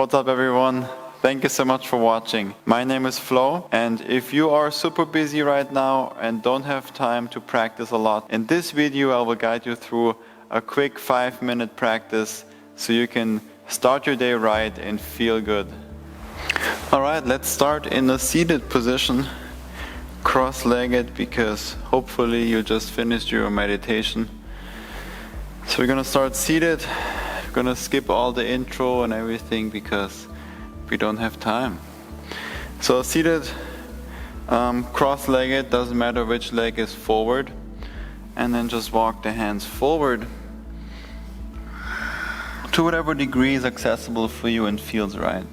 What's up everyone? Thank you so much for watching. My name is Flo, and if you are super busy right now and don't have time to practice a lot, in this video I will guide you through a quick 5-minute practice so you can start your day right and feel good. Alright, let's start in a seated position, cross-legged, because hopefully you just finished your meditation. So we're gonna start seated. We're gonna skip all the intro and everything because we don't have time. So seated, cross-legged, doesn't matter which leg is forward, and then just walk the hands forward to whatever degree is accessible for you and feels right.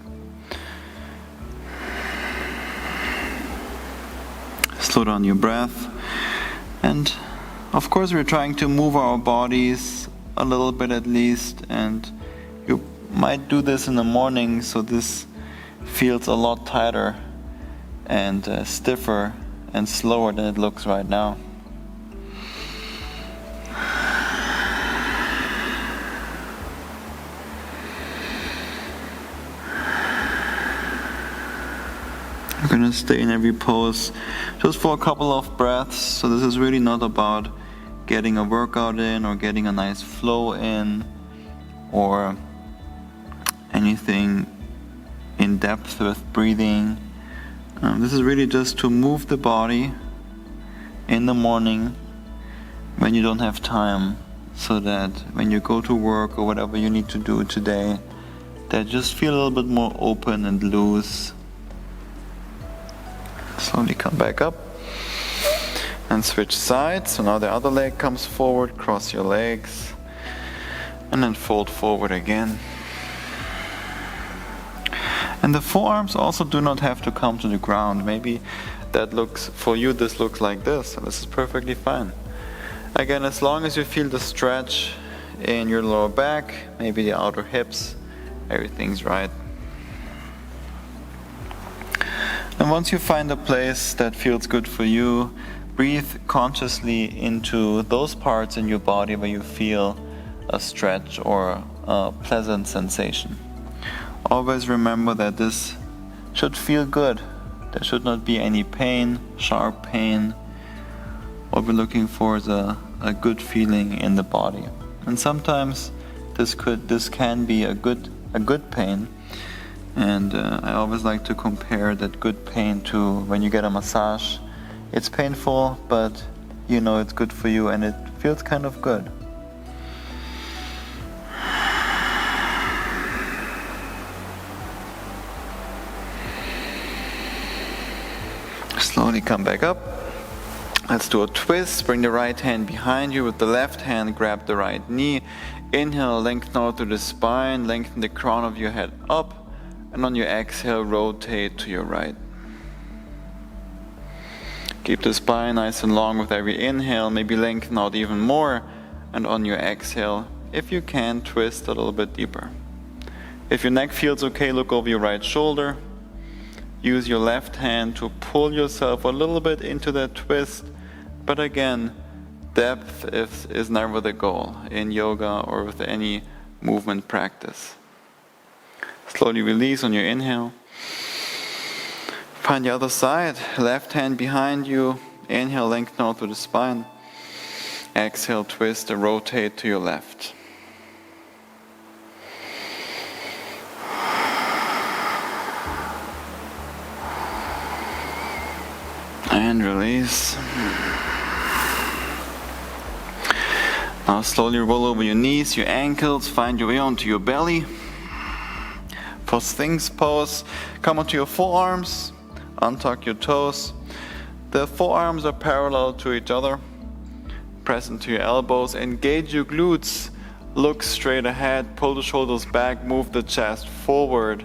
Slow down your breath, and of course we're trying to move our bodies a little bit at least, and you might do this in the morning, so this feels a lot tighter and stiffer and slower than it looks right now. We're gonna stay in every pose just for a couple of breaths, so this is really not about getting a workout in or getting a nice flow in or anything in depth with breathing. This is really just to move the body in the morning when you don't have time, so that when you go to work or whatever you need to do today, that just feel a little bit more open and loose. Slowly come back up and switch sides. So now the other leg comes forward, cross your legs, and then fold forward again. And the forearms also do not have to come to the ground. Maybe that looks, for you this looks like this, and this is perfectly fine. Again, as long as you feel the stretch in your lower back, maybe the outer hips, everything's right. And once you find a place that feels good for you, breathe consciously into those parts in your body where you feel a stretch or a pleasant sensation. Always remember that this should feel good. There should not be any pain, sharp pain. What we're looking for is a good feeling in the body. And sometimes this can be a good pain. And I always like to compare that good pain to when you get a massage. It's painful, but you know it's good for you and it feels kind of good. Slowly come back up. Let's do a twist. Bring the right hand behind you. With the left hand, grab the right knee. Inhale, lengthen out through the spine. Lengthen the crown of your head up. And on your exhale, rotate to your right. Keep the spine nice and long with every inhale, maybe lengthen out even more, and on your exhale, if you can, twist a little bit deeper. If your neck feels okay, look over your right shoulder. Use your left hand to pull yourself a little bit into that twist, but again, depth is never the goal in yoga or with any movement practice. Slowly release on your inhale. Find the other side, left hand behind you, inhale, lengthen out through the spine. Exhale, twist and rotate to your left. And release. Now slowly roll over your knees, your ankles, find your way onto your belly. For Sphinx pose, come onto your forearms. Untuck your toes. The forearms are parallel to each other. Press into your elbows. Engage your glutes. Look straight ahead. Pull the shoulders back. Move the chest forward.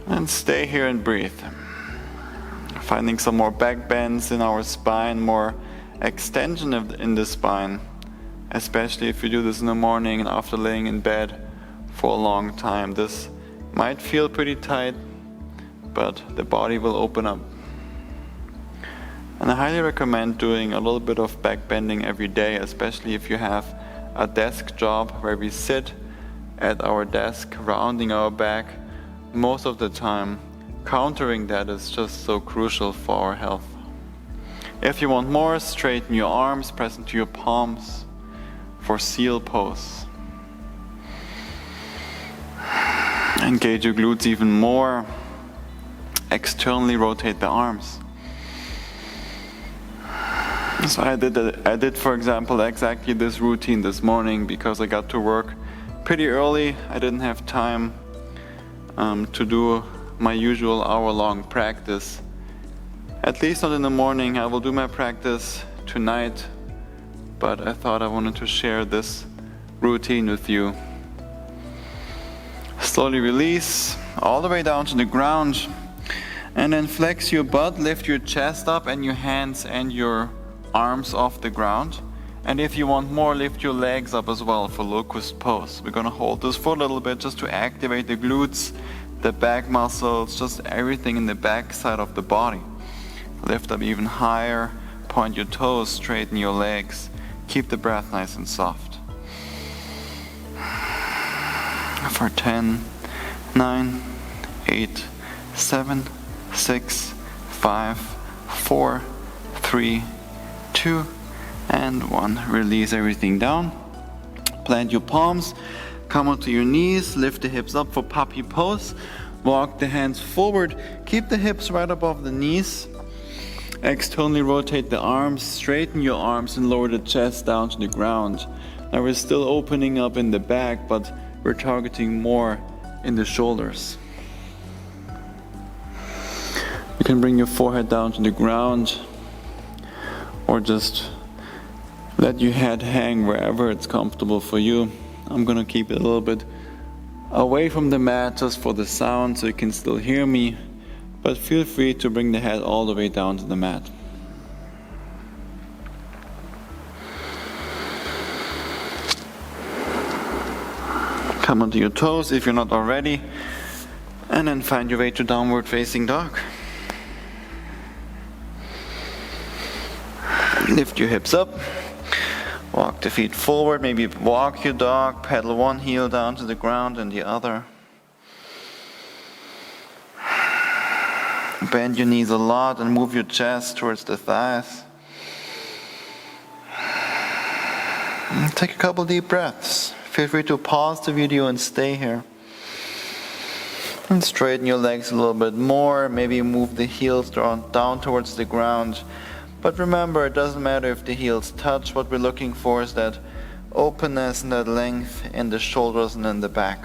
And stay here and breathe. Finding some more back bends in our spine, more extension in the spine. Especially if you do this in the morning and after laying in bed for a long time. This might feel pretty tight, but the body will open up. And I highly recommend doing a little bit of back bending every day, especially if you have a desk job where we sit at our desk, rounding our back most of the time. Countering that is just so crucial for our health. If you want more, straighten your arms, press into your palms for seal pose. Engage your glutes even more. Externally rotate the arms. So I did, for example, exactly this routine this morning because I got to work pretty early. I didn't have time to do my usual hour-long practice. At least not in the morning. I will do my practice tonight, but I thought I wanted to share this routine with you. Slowly release all the way down to the ground, and then flex your butt, lift your chest up and your hands and your arms off the ground. And if you want more, lift your legs up as well for Locust pose. We're gonna hold this for a little bit just to activate the glutes, the back muscles, just everything in the back side of the body. Lift up even higher, point your toes, straighten your legs. Keep the breath nice and soft. For 10, 9, 8, 7, 6, 5, 4, 3, 2, and 1. Release everything down. Plant your palms, come onto your knees, lift the hips up for puppy pose. Walk the hands forward, keep the hips right above the knees. Externally rotate the arms, straighten your arms and lower the chest down to the ground. Now we're still opening up in the back, but we're targeting more in the shoulders. You can bring your forehead down to the ground or just let your head hang wherever it's comfortable for you. I'm gonna keep it a little bit away from the mat just for the sound so you can still hear me, but feel free to bring the head all the way down to the mat. Come onto your toes if you're not already, and then find your way to downward facing dog. Lift your hips up, walk the feet forward, maybe walk your dog, pedal one heel down to the ground and the other. Bend your knees a lot and move your chest towards the thighs. And take a couple deep breaths. Feel free to pause the video and stay here. And straighten your legs a little bit more. Maybe move the heels down towards the ground. But remember, it doesn't matter if the heels touch. What we're looking for is that openness and that length in the shoulders and in the back.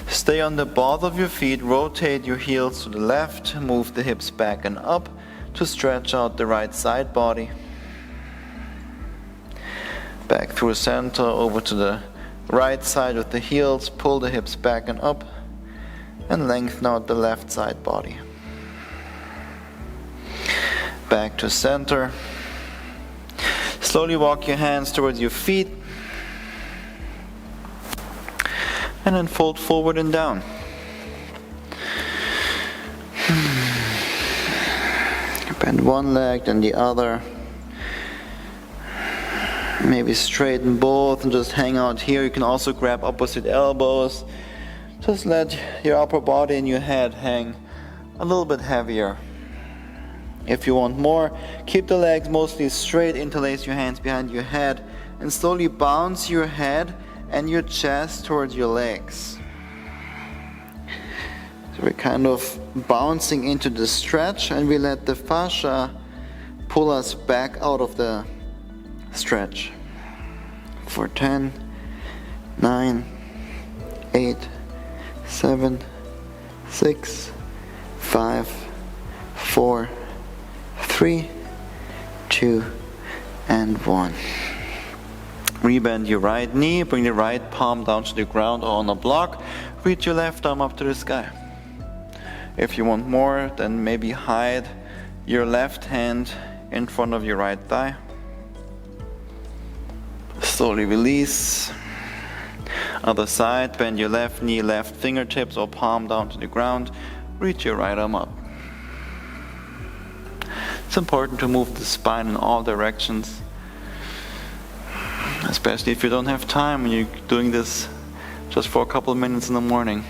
Stay on the balls of your feet, rotate your heels to the left, move the hips back and up to stretch out the right side body. Back through center, over to the right side with the heels, pull the hips back and up, and lengthen out the left side body. Back to center. Slowly walk your hands towards your feet, and then fold forward and down. Bend one leg, then the other. Maybe straighten both and just hang out here. You can also grab opposite elbows. Just let your upper body and your head hang a little bit heavier. If you want more, keep the legs mostly straight, interlace your hands behind your head, and slowly bounce your head and your chest towards your legs. So we're kind of bouncing into the stretch, and we let the fascia pull us back out of the stretch. For 10, 9, 8, 7, 6, 5, 4, 3, 2, and 1. Rebend your right knee, bring the right palm down to the ground or on a block. Reach your left arm up to the sky. If you want more, then maybe hide your left hand in front of your right thigh. Slowly release. Other side, bend your left knee, left fingertips or palm down to the ground. Reach your right arm up. It's important to move the spine in all directions. especially if you don't have time when you're doing this just for a couple of minutes in the morning.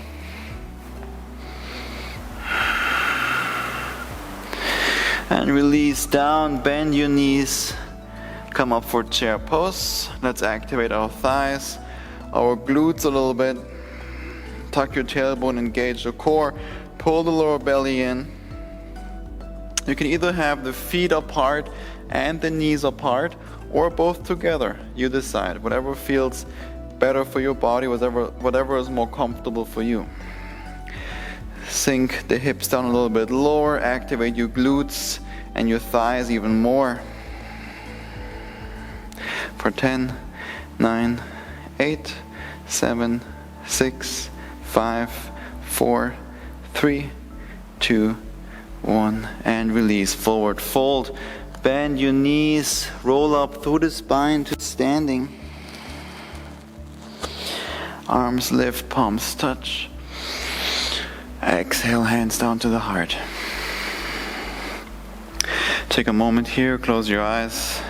And release down, bend your knees, come up for chair pose. Let's activate our thighs, our glutes a little bit. Tuck your tailbone, engage the core, pull the lower belly in. You can either have the feet apart and the knees apart, or both together. You decide, whatever feels better for your body, whatever is more comfortable for you. Sink the hips down a little bit lower, activate your glutes and your thighs even more. For 10, 9, 8, 7, 6, 5, 4, 3, 2, 1, and release. Forward fold, bend your knees, roll up through the spine to standing. Arms lift, palms touch. Exhale, hands down to the heart. Take a moment here, close your eyes.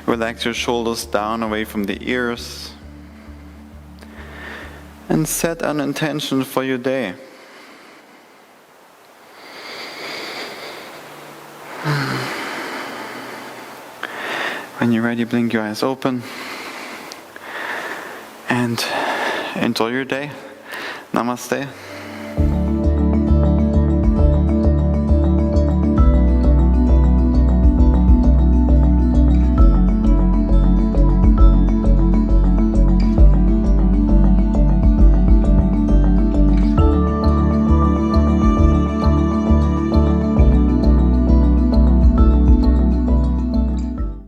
Relax your shoulders down away from the ears. And set an intention for your day. When you're ready, blink your eyes open. And enjoy your day. Namaste.